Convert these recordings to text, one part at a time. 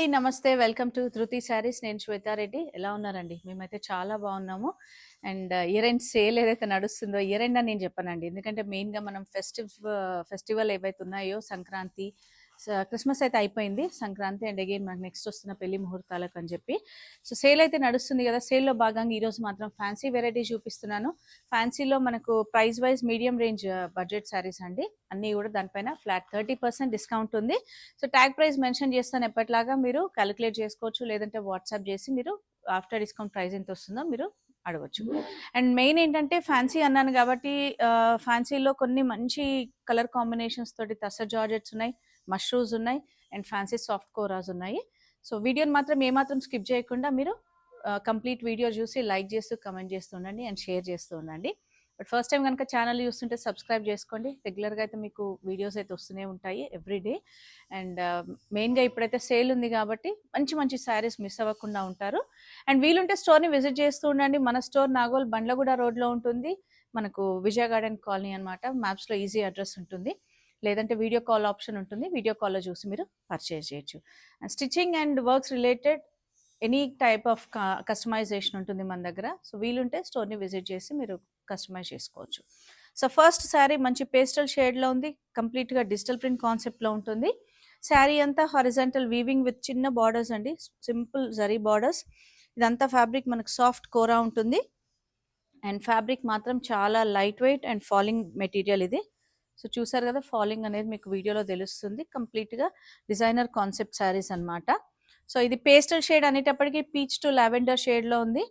అండి. నమస్తే. Welcome to ధృతి శారీస్. నేను శ్వేతారెడ్డి. ఎలా ఉన్నారండి? మేమైతే చాలా బాగున్నాము. అండ్ ఇయర్ ఎండ్ సేల్ ఏదైతే నడుస్తుందో, ఇయర్ ఎండ్ అని నేను చెప్పనండి. ఎందుకంటే మెయిన్‌గా మనం ఫెస్టివల్ ఏవైతే ఉన్నాయో సంక్రాంతి, క్రిస్మస్ అయితే అయిపోయింది. సంక్రాంతి అండ్ అగైన్ మనకు నెక్స్ట్ వస్తున్న పెళ్లి ముహూర్తాలకు అని చెప్పి. సో సేల్ అయితే నడుస్తుంది కదా! సేల్‌లో భాగంగా ఈరోజు మాత్రం ఫ్యాన్సీ వెరైటీ చూపిస్తున్నాను. ఫ్యాన్సీలో మనకు price wise medium range budget saris అండి. అన్నీ కూడా దానిపైన ఫ్లాట్ 30% డిస్కౌంట్ ఉంది. సో ట్యాగ్ ప్రైస్ మెన్షన్ చేస్తాను ఎప్పటిలాగా మీరు క్యాలిక్యులేట్ చేసుకోవచ్చు. లేదంటే వాట్సాప్ చేసి మీరు ఆఫ్టర్ డిస్కౌంట్ ప్రైస్ ఎంత వస్తుందో మీరు అడగొచ్చు. అండ్ మెయిన్ ఏంటంటే ఫ్యాన్సీ అన్నాను కాబట్టి ఫ్యాన్సీలో కొన్ని మంచి కలర్ కాంబినేషన్స్ తోటి టస్సర్ జార్జెట్స్ ఉన్నాయి, మష్రూమ్స్ ఉన్నాయి అండ్ ఫ్యాన్సీ సాఫ్ట్ కోరాస్ ఉన్నాయి. సో వీడియోని మాత్రం ఏమాత్రం స్కిప్ చేయకుండా మీరు కంప్లీట్ వీడియో చూసి లైక్ చేస్తూ కమెంట్ చేస్తూ ఉండండి అండ్ షేర్ చేస్తూ ఉండండి. బట్ ఫస్ట్ టైం కనుక ఛానల్ చూస్తుంటే సబ్స్క్రైబ్ చేసుకోండి. రెగ్యులర్గా అయితే మీకు వీడియోస్ అయితే వస్తూనే ఉంటాయి ఎవ్రీడే. అండ్ మెయిన్గా ఇప్పుడైతే సేల్ ఉంది కాబట్టి మంచి మంచి శారీస్ మిస్ అవ్వకుండా ఉంటారు. అండ్ వీలుంటే స్టోర్ని విజిట్ చేస్తూ ఉండండి. మన స్టోర్ నాగోల్ బండ్లగూడ రోడ్లో ఉంటుంది. మనకు విజయ గార్డెన్ కాలనీ అనమాట. మ్యాప్స్లో ఈజీ అడ్రస్ ఉంటుంది. లేదంటే వీడియో కాల్ ఆప్షన్ ఉంటుంది. వీడియో కాల్లో చూసి మీరు పర్చేజ్ చేయొచ్చు. And stitching and works related any type of customization ఉంటుంది మన దగ్గర. సో వీలుంటే స్టోర్ని విజిట్ చేసి మీరు కస్టమైజ్ చేసుకోవచ్చు. సో ఫస్ట్ శారీ మంచి పేస్టల్ షేడ్లో ఉంది. కంప్లీట్గా డిజిటల్ ప్రింట్ కాన్సెప్ట్లో ఉంటుంది. శారీ అంతా హారిజాంటల్ వీవింగ్ విత్ చిన్న బార్డర్స్ అండి, సింపుల్ జరీ బార్డర్స్. ఇదంతా ఫ్యాబ్రిక్ మనకు సాఫ్ట్ కోరా ఉంటుంది. అండ్ ఫ్యాబ్రిక్ మాత్రం చాలా light weight and falling material ఇది. సో చూసారు కదా, ఫాలింగ్ అనేది మీకు వీడియోలో తెలుస్తుంది. కంప్లీట్గా డిజైనర్ కాన్సెప్ట్ శారీస్ అనమాట. సో ఇది పేస్టల్ షేడ్ అనేటప్పటికీ పీచ్ టు లావెండర్ షేడ్లో ఉంది.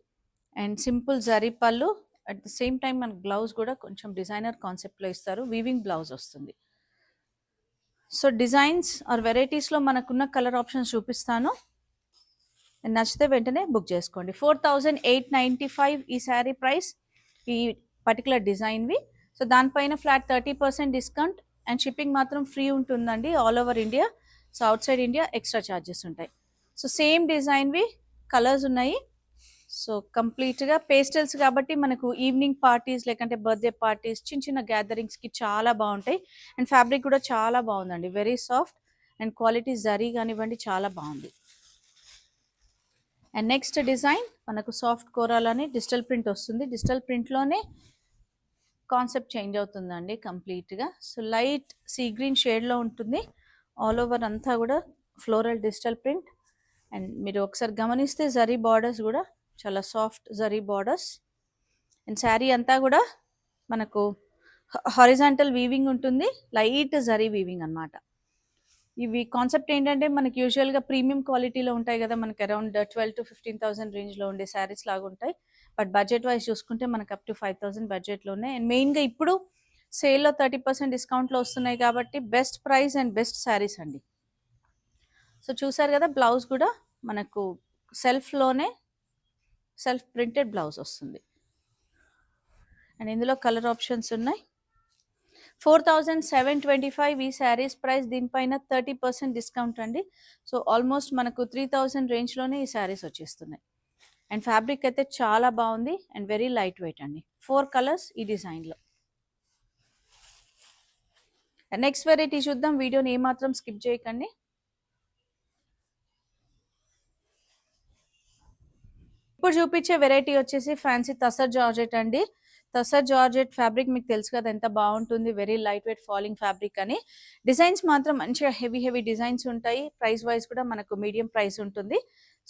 అండ్ సింపుల్ జరీ పళ్ళు, అట్ ద సేమ్ టైం మనకు బ్లౌజ్ కూడా కొంచెం డిజైనర్ కాన్సెప్ట్లో ఇస్తారు. వీవింగ్ బ్లౌజ్ వస్తుంది. సో డిజైన్స్ ఆర్ వెరైటీస్లో మనకున్న కలర్ ఆప్షన్స్ చూపిస్తాను. నచ్చితే వెంటనే బుక్ చేసుకోండి. 4895 ఈ శారీ ప్రైస్, ఈ పర్టికులర్ డిజైన్వి. సో దానిపైన ఫ్లాట్ 30% డిస్కౌంట్ అండ్ షిప్పింగ్ మాత్రం ఫ్రీ ఉంటుందండి all over India. So out side India extra charges ఉంటాయి. సో సేమ్ డిజైన్వి కలర్స్ ఉన్నాయి. సో కంప్లీట్గా పేస్టల్స్ కాబట్టి మనకు ఈవినింగ్ పార్టీస్ లేకంటే బర్త్డే పార్టీస్, చిన్న చిన్న గ్యాదరింగ్స్కి చాలా బాగుంటాయి. అండ్ ఫ్యాబ్రిక్ కూడా చాలా బాగుందండి, very soft and quality zari కానివ్వండి చాలా బాగుంది. అండ్ నెక్స్ట్ డిజైన్ మనకు సాఫ్ట్ కోరాలని డిజిటల్ ప్రింట్ వస్తుంది. డిజిటల్ ప్రింట్లోనే కాన్సెప్ట్ చేంజ్ అవుతుందండి కంప్లీట్గా. సో లైట్ సీ గ్రీన్ షేడ్లో ఉంటుంది. ఆల్ ఓవర్ అంతా కూడా ఫ్లోరల్ డిజిటల్ ప్రింట్. అండ్ మీరు ఒకసారి గమనిస్తే జరీ బార్డర్స్ కూడా చాలా soft zari borders. And sari అంతా కూడా మనకు హారిజాంటల్ వీవింగ్ ఉంటుంది, లైట్ జరీ వీవింగ్ అనమాట. ఇవి కాన్సెప్ట్ ఏంటంటే మనకి యూజువల్గా ప్రీమియం క్వాలిటీలో ఉంటాయి కదా, మనకి అరౌండ్ 12,000 to 15,000 రేంజ్లో ఉండే శారీస్ లాగా ఉంటాయి. బట్ బడ్జెట్ వైజ్ చూసుకుంటే మనకు అప్ టు 5,000 బడ్జెట్లో ఉన్నాయి. అండ్ మెయిన్గా ఇప్పుడు సేల్లో 30% డిస్కౌంట్లో వస్తున్నాయి కాబట్టి best price and best saris అండి. సో చూసారు కదా, బ్లౌజ్ కూడా మనకు సెల్ఫ్లోనే సెల్ఫ్ ప్రింటెడ్ బ్లౌజ్ వస్తుంది. అండ్ ఇందులో కలర్ ఆప్షన్స్ ఉన్నాయి. 4725 ఈ శారీస్ ప్రైస్. దీనిపైన 30% డిస్కౌంట్ అండి. సో ఆల్మోస్ట్ మనకు 3000 రేంజ్లోనే ఈ శారీస్ వచ్చేస్తున్నాయి. అండ్ ఫ్యాబ్రిక్ అయితే చాలా బాగుంది అండ్ వెరీ లైట్ వెయిట్ అండి. 4 కలర్స్ ఈ డిజైన్లో. నెక్స్ట్ వెరైటీ చూద్దాం. వీడియోని ఏమాత్రం స్కిప్ చేయకండి. ఇప్పుడు చూపించే వెరైటీ వచ్చేసి ఫ్యాన్సీ టస్సర్ జార్జెట్ అండి. టస్సర్ జార్జెట్ ఫ్యాబ్రిక్ మీకు తెలుసు కదా ఎంత బాగుంటుంది, very light weight falling fabric అని. డిజైన్స్ మాత్రం మంచిగా హెవీ హెవీ డిజైన్స్ ఉంటాయి. ప్రైస్ వైజ్ కూడా మనకు మీడియం ప్రైస్ ఉంటుంది.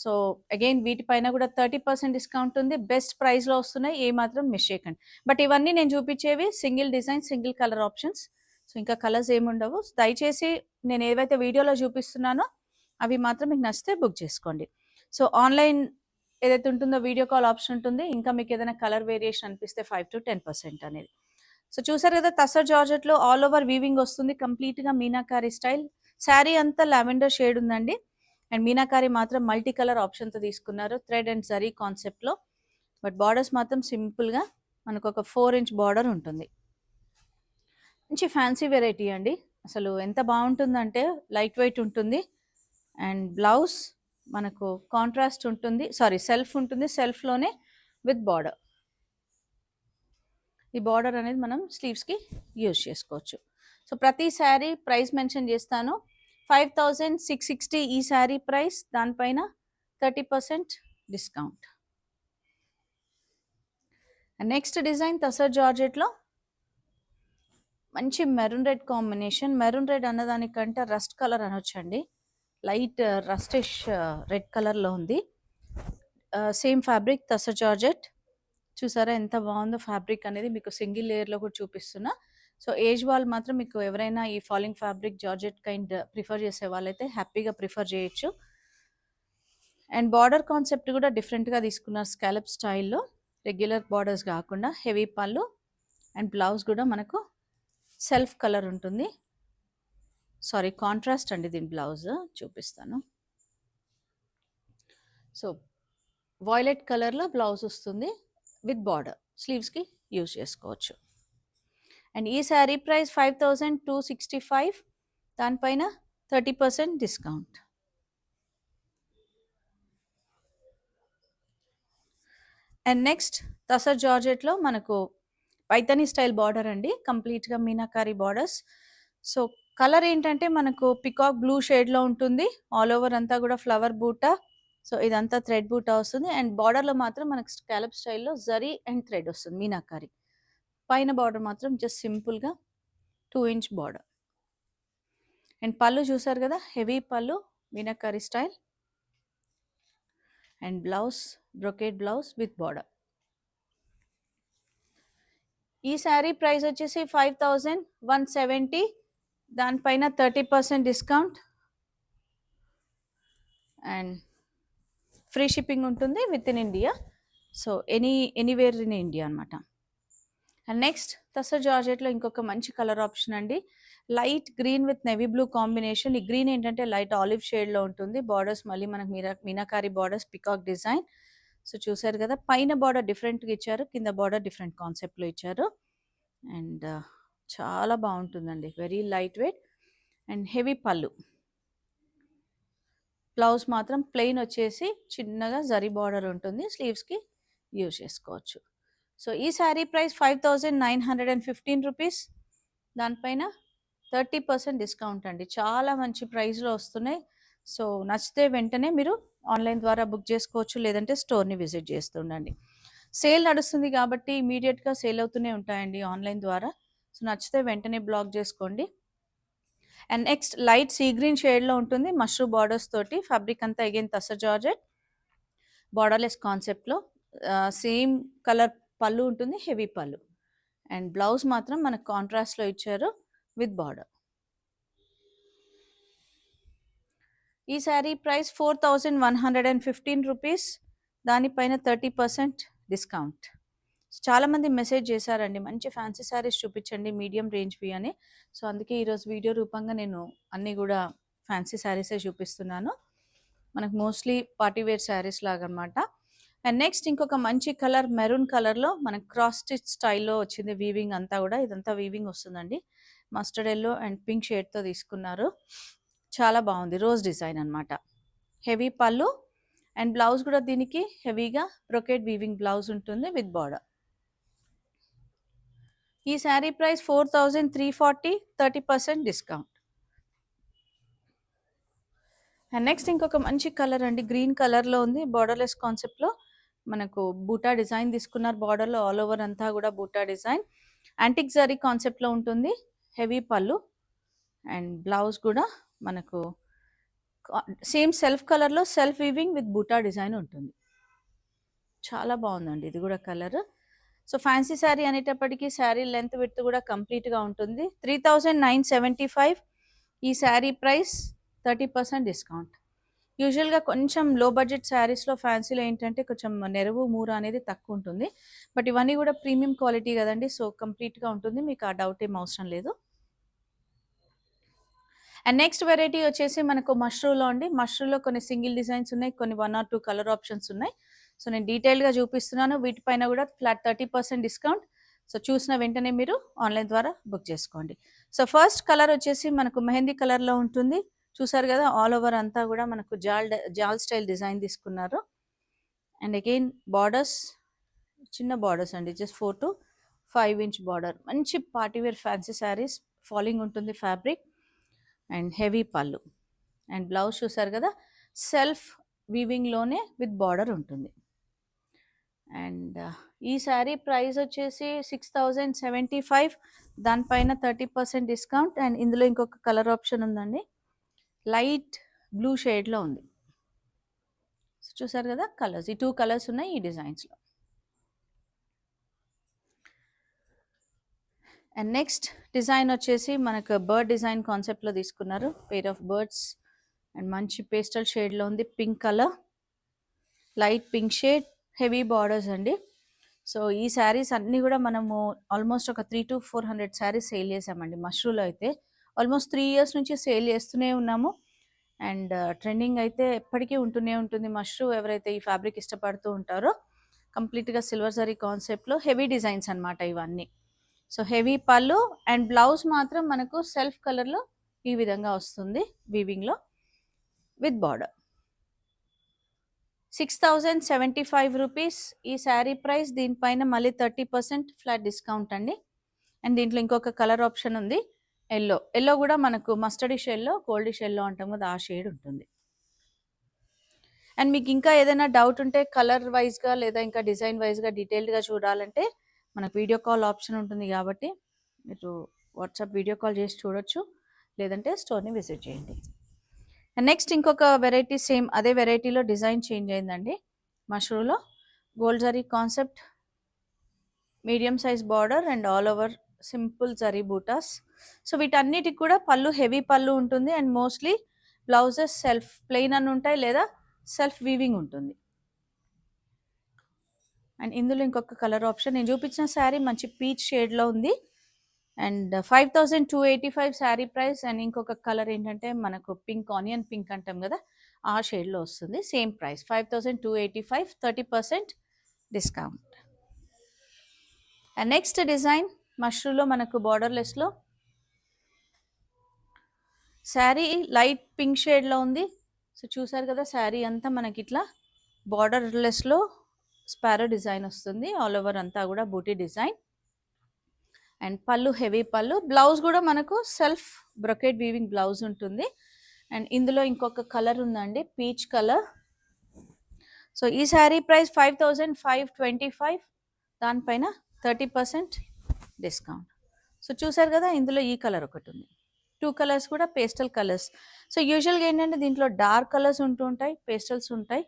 సో అగైన్ వీటిపైన కూడా 30% డిస్కౌంట్ ఉంది. బెస్ట్ ప్రైస్లో వస్తున్నాయి, ఏ మాత్రం మిస్ చేయకండి. బట్ ఇవన్నీ నేను చూపించేవి single design, single colour options. So ఇంకా కలర్స్ ఏముండవు. దయచేసి నేను ఏవైతే వీడియోలో చూపిస్తున్నానో అవి మాత్రం మీకు నచ్చితే బుక్ చేసుకోండి. సో ఆన్లైన్ ఏదైతే ఉంటుందో వీడియో కాల్ ఆప్షన్ ఉంటుంది. ఇంకా మీకు ఏదైనా కలర్ వేరియేషన్ అనిపిస్తే 5 to 10% అనేది. సో చూసారు కదా, టస్సర్ జార్జెట్లో ఆల్ ఓవర్ వీవింగ్ వస్తుంది. కంప్లీట్గా మీనాకారి స్టైల్. శారీ అంతా లావెండర్ షేడ్ ఉందండి. అండ్ మీనాకారి మాత్రం మల్టీ కలర్ ఆప్షన్తో తీసుకున్నారు, థ్రెడ్ అండ్ జరీ కాన్సెప్ట్లో. బట్ బార్డర్స్ మాత్రం సింపుల్గా మనకు ఒక 4 inch బార్డర్ ఉంటుంది. మంచి ఫ్యాన్సీ వెరైటీ అండి. అసలు ఎంత బాగుంటుందంటే లైట్ వెయిట్ ఉంటుంది. అండ్ బ్లౌజ్ మనకు కాంట్రాస్ట్ ఉంటుంది, సెల్ఫ్ ఉంటుంది. సెల్ఫ్లోనే విత్ బార్డర్. ఈ బార్డర్ అనేది మనం స్లీవ్స్కి యూజ్ చేసుకోవచ్చు. సో ప్రతి శారీ ప్రైస్ మెన్షన్ చేస్తాను. 5660 ఈ శారీ ప్రైస్, దానిపైన 30% డిస్కౌంట్. నెక్స్ట్ డిజైన్ తసర్ జార్జెట్లో మంచి maroon red combination. Maroon red అన్నదానికంటే రస్ట్ కలర్ అనొచ్చండి. లైట్ రస్టిష్ రెడ్ కలర్లో ఉంది. Same fabric tussar georgette. చూసారా ఎంత బాగుందో ఫ్యాబ్రిక్ అనేది, మీకు సింగిల్ లేయర్లో కూడా చూపిస్తున్నా. సో ఏజ్ వాళ్ళు మాత్రం మీకు ఎవరైనా ఈ falling fabric georgette kind prefer చేసే వాళ్ళైతే హ్యాపీగా ప్రిఫర్ చేయొచ్చు. అండ్ బార్డర్ కాన్సెప్ట్ కూడా డిఫరెంట్గా తీసుకున్నారు, స్కాలప్ స్టైల్లో, రెగ్యులర్ బార్డర్స్ కాకుండా. హెవీ పళ్ళు అండ్ బ్లౌజ్ కూడా మనకు సెల్ఫ్ కలర్ ఉంటుంది. సారీ కాంట్రాస్ట్ అండి దీని బ్లౌజ్, చూపిస్తాను. సో వాయిలెట్ కలర్లో బ్లౌజ్ వస్తుంది విత్ బార్డర్, స్లీవ్స్కి యూజ్ చేసుకోవచ్చు. అండ్ ఈ శారీ ప్రైస్ 5265, దానిపైన 30% డిస్కౌంట్. అండ్ నెక్స్ట్ తసర్ జార్జెట్లో మనకు పైతనీ స్టైల్ బార్డర్ అండి, కంప్లీట్గా మీనాకారి బార్డర్స్. సో కలర్ ఏంటంటే మనకు పికాక్ బ్లూ షేడ్లో ఉంటుంది. ఆల్ ఓవర్ అంతా కూడా ఫ్లవర్ బూటా. సో ఇదంతా థ్రెడ్ బూటా వస్తుంది. అండ్ బార్డర్లో మాత్రం మనకు స్కాలప్ స్టైల్లో జరీ అండ్ థ్రెడ్ వస్తుంది మీనాకారి. పైన బార్డర్ మాత్రం జస్ట్ సింపుల్గా 2 ఇంచ్ బార్డర్. అండ్ పళ్ళు చూసారు కదా, హెవీ పళ్ళు meenakari style. And blouse brocade blouse with border. ఈ శారీ ప్రైస్ వచ్చేసి 5170, దానిపైన 30% డిస్కౌంట్ అండ్ ఫ్రీ షిప్పింగ్ ఉంటుంది with in India. So anywhere in India అనమాట. అండ్ నెక్స్ట్ తసర్ జార్జెట్లో ఇంకొక మంచి కలర్ ఆప్షన్ అండి, light green with navy blue combination. ఈ గ్రీన్ ఏంటంటే లైట్ ఆలివ్ షేడ్లో ఉంటుంది. బార్డర్స్ మళ్ళీ మనకు meenakari borders, peacock design. So చూసారు కదా, పైన బార్డర్ డిఫరెంట్గా ఇచ్చారు, కింద బార్డర్ డిఫరెంట్ కాన్సెప్ట్లో ఇచ్చారు. అండ్ చాలా బాగుంటుందండి, very light weight. And heavy పళ్ళు. బ్లౌజ్ మాత్రం ప్లెయిన్ వచ్చేసి చిన్నగా జరీ బార్డర్ ఉంటుంది, స్లీవ్స్కి యూజ్ చేసుకోవచ్చు. సో ఈ శారీ ప్రైస్ 5915 రూపీస్, దానిపైన 30% డిస్కౌంట్ అండి. చాలా మంచి ప్రైస్లో వస్తున్నాయి. సో నచ్చితే వెంటనే మీరు ఆన్లైన్ ద్వారా బుక్ చేసుకోవచ్చు, లేదంటే స్టోర్ని విజిట్ చేస్తుండండి. సేల్ నడుస్తుంది కాబట్టి ఇమీడియట్గా సేల్ అవుతూనే ఉంటాయండి ఆన్లైన్ ద్వారా. సో నచ్చితే వెంటనే బ్లాక్ చేసుకోండి. And next light sea green షేడ్లో ఉంటుంది, మష్రూమ్ బార్డర్స్ తోటి. ఫ్యాబ్రిక్ అంతా అగైన్ తసర్ జార్జెట్, బార్డర్లెస్ కాన్సెప్ట్లో. సేమ్ కలర్ పళ్ళు ఉంటుంది, హెవీ పళ్ళు. అండ్ బ్లౌజ్ మాత్రం మనకు కాంట్రాస్ట్లో ఇచ్చారు విత్ బార్డర్. ఈ శారీ ప్రైస్ 4115 రూపీస్, దానిపైన 30% డిస్కౌంట్. చాలామంది మెసేజ్ చేశారండి, మంచి ఫ్యాన్సీ శారీస్ చూపించండి మీడియం రేంజ్వి అని. సో అందుకే ఈరోజు వీడియో రూపంగా నేను అన్నీ కూడా ఫ్యాన్సీ శారీసే చూపిస్తున్నాను. మనకు మోస్ట్లీ పార్టీవేర్ శారీస్ లాగా అనమాట. అండ్ నెక్స్ట్ ఇంకొక మంచి కలర్ మెరూన్ కలర్లో మనకు క్రాస్ స్టిచ్ స్టైల్లో వచ్చింది. వీవింగ్ అంతా కూడా, ఇదంతా వీవింగ్ వస్తుందండి. మస్టర్డ్ ఎల్లో అండ్ పింక్ షేడ్తో తీసుకున్నారు. చాలా బాగుంది, రోజ్ డిజైన్ అనమాట. హెవీ పళ్ళు అండ్ బ్లౌజ్ కూడా దీనికి హెవీగా బ్రొకేట్ వీవింగ్ బ్లౌజ్ ఉంటుంది విత్ బార్డర్. ఈ sari price 4340, 30% discount. And next ఇంకొక మంచి కలర్ అండి, గ్రీన్ కలర్లో ఉంది, బార్డర్లెస్ కాన్సెప్ట్లో. మనకు బూటా డిజైన్ తీసుకున్నారు బార్డర్లో, ఆల్ ఓవర్ అంతా కూడా బూటా డిజైన్. యాంటిక్ జరీ కాన్సెప్ట్లో ఉంటుంది, హెవీ పళ్ళు. అండ్ బ్లౌజ్ కూడా మనకు సేమ్ సెల్ఫ్ కలర్లో సెల్ఫ్ వీవింగ్ విత్ బూటా డిజైన్ ఉంటుంది. చాలా బాగుందండి ఇది కూడా కలర్. సో ఫ్యాన్సీ శారీ అనేటప్పటికీ శారీ లెంత్ విడ్త్ కూడా కంప్లీట్గా ఉంటుంది. 3975 ఈ శారీ ప్రైస్, 30% డిస్కౌంట్. యూజువల్గా కొంచెం లో బడ్జెట్ శారీస్లో ఫ్యాన్సీలో ఏంటంటే కొంచెం నెరవు మూర అనేది తక్కువ ఉంటుంది. బట్ ఇవన్నీ కూడా ప్రీమియం క్వాలిటీ కదండి, సో కంప్లీట్గా ఉంటుంది, మీకు ఆ డౌట్ ఏం అవసరం లేదు. అండ్ నెక్స్ట్ వెరైటీ వచ్చేసి మనకు మష్రూమ్లో అండి. మష్రూమ్లో కొన్ని సింగిల్ డిజైన్స్ ఉన్నాయి, కొన్ని 1 or 2 కలర్ ఆప్షన్స్ ఉన్నాయి. సో నేను డీటెయిల్గా చూపిస్తున్నాను. వీటిపైన కూడా ఫ్లాట్ 30% డిస్కౌంట్. సో చూసిన వెంటనే మీరు ఆన్లైన్ ద్వారా బుక్ చేసుకోండి. సో ఫస్ట్ కలర్ వచ్చేసి మనకు మెహందీ కలర్లో ఉంటుంది. చూసారు కదా, ఆల్ ఓవర్ అంతా కూడా మనకు జాల్ స్టైల్ డిజైన్ తీసుకున్నారు. అండ్ అగైన్ బార్డర్స్ చిన్న బార్డర్స్ అండి, జస్ట్ 4 to 5 ఇంచ్ బార్డర్. మంచి పార్టీవేర్ ఫ్యాన్సీ శారీస్, ఫాలింగ్ ఉంటుంది ఫ్యాబ్రిక్. అండ్ హెవీ పళ్ళు. అండ్ బ్లౌజ్ చూసారు కదా, సెల్ఫ్ వీవింగ్లోనే విత్ బార్డర్ ఉంటుంది. అండ్ ఈ శారీ ప్రైస్ వచ్చేసి 6075, దానిపైన 30% డిస్కౌంట్. అండ్ ఇందులో ఇంకొక కలర్ ఆప్షన్ ఉందండి, లైట్ బ్లూ షేడ్లో ఉంది. చూసారు కదా కలర్స్, ఈ 2 కలర్స్ ఉన్నాయి ఈ డిజైన్స్లో. అండ్ నెక్స్ట్ డిజైన్ వచ్చేసి మనకు బర్డ్ డిజైన్ కాన్సెప్ట్లో తీసుకున్నారు, పేర్ ఆఫ్ బర్డ్స్. అండ్ మంచి పేస్టల్ షేడ్లో ఉంది, pink colour, light pink shade, heavy borders అండి. సో ఈ శారీస్ అన్నీ కూడా మనము ఆల్మోస్ట్ ఒక 300 to 400 శారీస్ సేల్ చేసామండి మష్రూలో అయితే. ఆల్మోస్ట్ 3 years నుంచి సేల్ చేస్తూనే ఉన్నాము. అండ్ ట్రెండింగ్ అయితే ఎప్పటికీ ఉంటూనే ఉంటుంది మష్రూ. ఎవరైతే ఈ ఫ్యాబ్రిక్ ఇష్టపడుతూ ఉంటారో, కంప్లీట్గా సిల్వర్ జరీ కాన్సెప్ట్లో హెవీ డిజైన్స్ అనమాట ఇవన్నీ. సో హెవీ పళ్ళు అండ్ బ్లౌజ్ మాత్రం మనకు సెల్ఫ్ కలర్లో ఈ విధంగా వస్తుంది వీవింగ్లో విత్ బార్డర్. 6075 రూపీస్ ఈ శారీ ప్రైస్. దీనిపైన మళ్ళీ 30% ఫ్లాట్ డిస్కౌంట్ అండి. అండ్ దీంట్లో ఇంకొక కలర్ ఆప్షన్ ఉంది, ఎల్లో కూడా మనకు మస్టర్డ్ షేడ్లో, గోల్డ్ షేడ్లో అంటాం కదా, ఆ షేడ్ ఉంటుంది. అండ్ మీకు ఇంకా ఏదైనా డౌట్ ఉంటే కలర్ వైజ్గా లేదా ఇంకా డిజైన్ వైజ్గా డీటెయిల్డ్గా చూడాలంటే మనకు వీడియో కాల్ ఆప్షన్ ఉంటుంది కాబట్టి మీరు వాట్సాప్ వీడియో కాల్ చేసి చూడొచ్చు, లేదంటే స్టోర్ని విజిట్ చేయండి. అండ్ నెక్స్ట్ ఇంకొక వెరైటీ, సేమ్ అదే వెరైటీలో డిజైన్ చేంజ్ అయిందండి. మష్రూలో gold zari concept, medium size border and all over simple zari బూటాస్. సో వీటన్నిటికి కూడా పళ్ళు హెవీ పళ్ళు ఉంటుంది. And mostly blouses self plain అని ఉంటాయి, లేదా సెల్ఫ్ వీవింగ్ ఉంటుంది. అండ్ ఇందులో ఇంకొక కలర్ ఆప్షన్, నేను చూపించిన శారీ మంచి పీచ్ షేడ్లో ఉంది. And 5285 sari price. అండ్ ఇంకొక కలర్ ఏంటంటే మనకు పింక్, ఆనియన్ పింక్ అంటాం కదా, ఆ షేడ్లో వస్తుంది. Same price 5285, 30% discount. And next design మష్రూలో మనకు బార్డర్లెస్లో శారీ లైట్ పింక్ షేడ్లో ఉంది. సో చూసారు కదా, శారీ అంతా మనకి ఇట్లా బార్డర్లెస్లో స్పారో డిజైన్ వస్తుంది, ఆల్ ఓవర్ అంతా కూడా బూటీ డిజైన్. అండ్ పళ్ళు హెవీ పళ్ళు, బ్లౌజ్ కూడా మనకు సెల్ఫ్ బ్రొకెట్ వీవింగ్ బ్లౌజ్ ఉంటుంది. అండ్ ఇందులో ఇంకొక కలర్ ఉందండి, పీచ్ కలర్. సో ఈ శారీ ప్రైస్ 5525, దానిపైన 30% డిస్కౌంట్. సో చూసారు కదా, ఇందులో ఈ కలర్ ఒకటి ఉంది, 2 కలర్స్ కూడా పేస్టల్ కలర్స్. సో యూజువల్గా ఏంటంటే దీంట్లో డార్క్ కలర్స్ ఉంటూ ఉంటాయి, పేస్టల్స్ ఉంటాయి.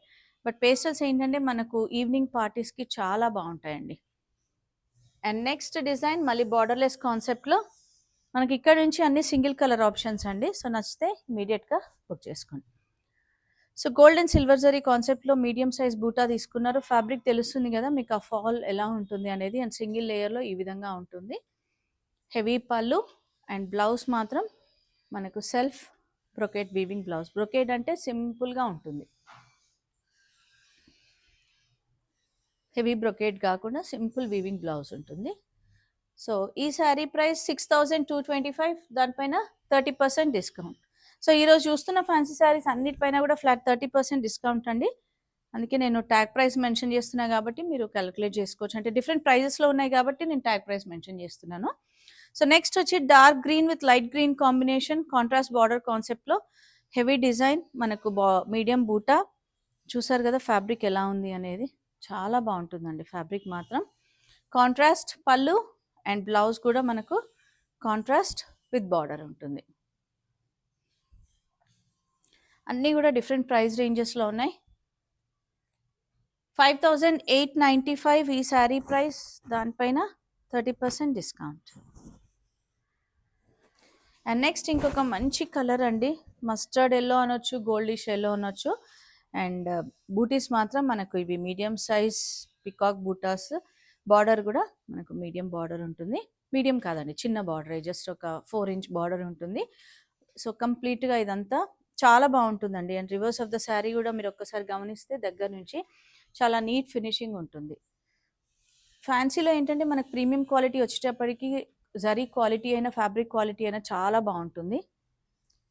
బట్ పేస్టల్స్ ఏంటంటే మనకు ఈవినింగ్ పార్టీస్కి చాలా బాగుంటాయండి. అండ్ నెక్స్ట్ డిజైన్ మళ్ళీ బార్డర్లెస్ కాన్సెప్ట్లో మనకి ఇక్కడ నుంచి అన్ని సింగిల్ కలర్ ఆప్షన్స్ అండి. సో నచ్చితే ఇమీడియట్గా బుక్ చేసుకోండి. So gold and silver zari కాన్సెప్ట్లో మీడియం సైజ్ బూటా తీసుకున్నారు. ఫ్యాబ్రిక్ తెలుస్తుంది కదా మీకు, ఆ ఫాల్ ఎలా ఉంటుంది అనేది. అండ్ సింగిల్ లేయర్లో ఈ విధంగా ఉంటుంది. హెవీ పళ్ళు అండ్ బ్లౌజ్ మాత్రం మనకు self brocade weaving blouse. Brocade అంటే సింపుల్గా ఉంటుంది, హెవీ బ్రొకెట్ కాకుండా సింపుల్ వీవింగ్ బ్లౌజ్ ఉంటుంది. సో ఈ శారీ ప్రైస్ 6225, దానిపైన 30% డిస్కౌంట్. సో ఈరోజు చూస్తున్న ఫ్యాన్సీ శారీస్ అన్నిటిపైన కూడా ఫ్లాట్ 30% డిస్కౌంట్ అండి. అందుకే నేను ట్యాగ్ ప్రైస్ మెన్షన్ చేస్తున్నా కాబట్టి మీరు క్యాలిక్యులేట్ చేసుకోవచ్చు. అంటే డిఫరెంట్ ప్రైజెస్లో ఉన్నాయి కాబట్టి నేను ట్యాగ్ ప్రైస్ మెన్షన్ చేస్తున్నాను. సో నెక్స్ట్ వచ్చి dark green with light green combination, contrast border కాన్సెప్ట్లో హెవీ డిజైన్, మనకు మీడియం బూటా. చూసారు కదా ఫ్యాబ్రిక్ ఎలా ఉంది అనేది, చాలా బాగుంటుందండి ఫ్యాబ్రిక్ మాత్రం. కాంట్రాస్ట్ పళ్ళు అండ్ బ్లౌజ్ కూడా మనకు కాంట్రాస్ట్ విత్ బార్డర్ ఉంటుంది. అన్నీ కూడా డిఫరెంట్ ప్రైస్ రేంజెస్లో ఉన్నాయి. 5895 ఈ శారీ ప్రైస్, దానిపైన 30% డిస్కౌంట్. అండ్ నెక్స్ట్ ఇంకొక మంచి కలర్ అండి, మస్టర్డ్ ఎల్లో అనొచ్చు, గోల్డిష్ ఎల్లో అనొచ్చు. అండ్ బూటీస్ మాత్రం మనకు ఇవి medium size peacock buttas. Border కూడా మనకు మీడియం బార్డర్ ఉంటుంది, మీడియం కాదండి చిన్న బార్డర్, జస్ట్ ఒక 4 inch బార్డర్ ఉంటుంది. సో కంప్లీట్గా ఇదంతా చాలా బాగుంటుందండి. And reverse of the sari కూడా మీరు ఒక్కసారి గమనిస్తే దగ్గర నుంచి చాలా నీట్ ఫినిషింగ్ ఉంటుంది. ఫ్యాన్సీలో ఏంటంటే మనకు ప్రీమియం క్వాలిటీ వచ్చేటప్పటికి జరీ క్వాలిటీ అయినా ఫ్యాబ్రిక్ క్వాలిటీ అయినా చాలా బాగుంటుంది.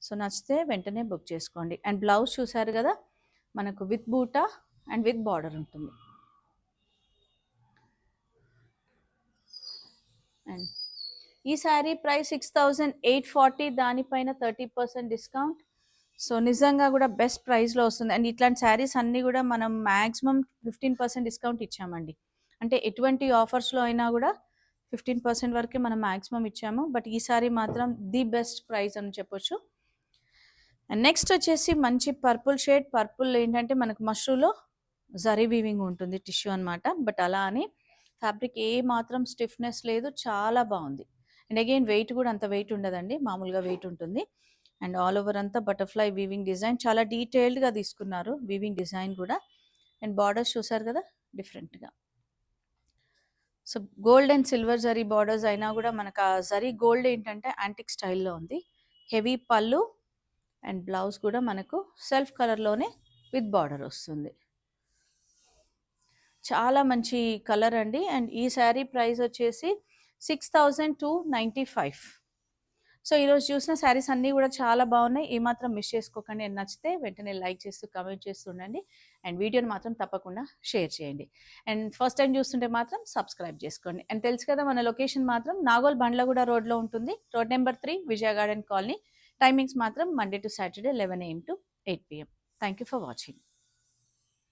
సో నచ్చితే వెంటనే బుక్ చేసుకోండి. అండ్ బ్లౌజ్ చూసారు కదా, మనకు విత్ బూటా అండ్ విత్ బార్డర్ ఉంటుంది. అండ్ ఈ శారీ ప్రైస్ 6840, దానిపైన 30% డిస్కౌంట్. సో, నిజంగా గూడా బెస్ట్ ప్రైస్‌లో వస్తుంది. అండ్ ఇట్లాంటి శారీస్ అన్నీ గూడా మనం మాక్సిమం 15% డిస్కౌంట్ ఇచ్చామండి. అంటే ఎటువంటి ఆఫర్స్‌లో అయినా గూడా 15% వరకే మనం మాక్సిమం ఇచ్చాము. బట్ ఈసారి మాత్రం ది బెస్ట్ ప్రైస్ అని చెప్పొచ్చు. అండ్ నెక్స్ట్ వచ్చేసి మంచి పర్పుల్ షేడ్. పర్పుల్ ఏంటంటే మనకు మష్రూలో జరీ వీవింగ్ ఉంటుంది. టిష్యూ అనమాట. బట్ అలా అని ఫ్యాబ్రిక్ ఏ మాత్రం స్టిఫ్‌నెస్ లేదు. చాలా బావుంది. అండ్ అగైన్ వెయిట్ గూడా అంత వెయిట్ ఉండదండి. మామూలుగా వెయిట్ ఉంటుంది. అండ్ ఆల్ ఓవర్ అంతా బటర్‌ఫ్లై వీవింగ్ డిజైన్ చాలా డీటెయిల్డ్‌గా తీసుకున్నారు. వీవింగ్ డిజైన్ గూడా. అండ్ బార్డర్స్ చూసారు గదా! డిఫరెంట్‌గా. So, gold and silver zari borders అయినా గూడా మనకు ఆ జరీ గోల్డ్ ఏంటంటే యాంటిక్ స్టైల్‌లో ఉంది. హెవీ పళ్ళు అండ్ బ్లౌజ్ కూడా మనకు సెల్ఫ్ కలర్‌లోనే విత్ బార్డర్ వస్తుంది. చాలా మంచి కలర్ అండి. అండ్ ఈ శారీ ప్రైస్ వచ్చేసి 6295. సో, ఈరోజు చూసిన శారీస్ అన్నీ గూడా చాలా బావున్నాయి. ఏమాత్రం మిస్ చేసుకోకండి. అండ్ నచ్చితే వెంటనే లైక్ చేస్తూ, కామెంట్ చేస్తూ ఉండండి. అండ్ వీడియోని మాత్రం తప్పకుండా షేర్ చేయండి. అండ్ ఫస్ట్ టైమ్ చూస్తుంటే మాత్రం సబ్స్క్రైబ్ చేసుకోండి. అండ్ తెలుసు కదా మన లొకేషన్ మాత్రం నాగోల్ బండ్లగూడ రోడ్‌లో ఉంటుంది. రోడ్ నెంబర్ 3 విజయ గార్డెన్ కాలనీ. టైమింగ్స్ మాత్రం Monday to Saturday 11 AM to 8 PM. Thank you for watching.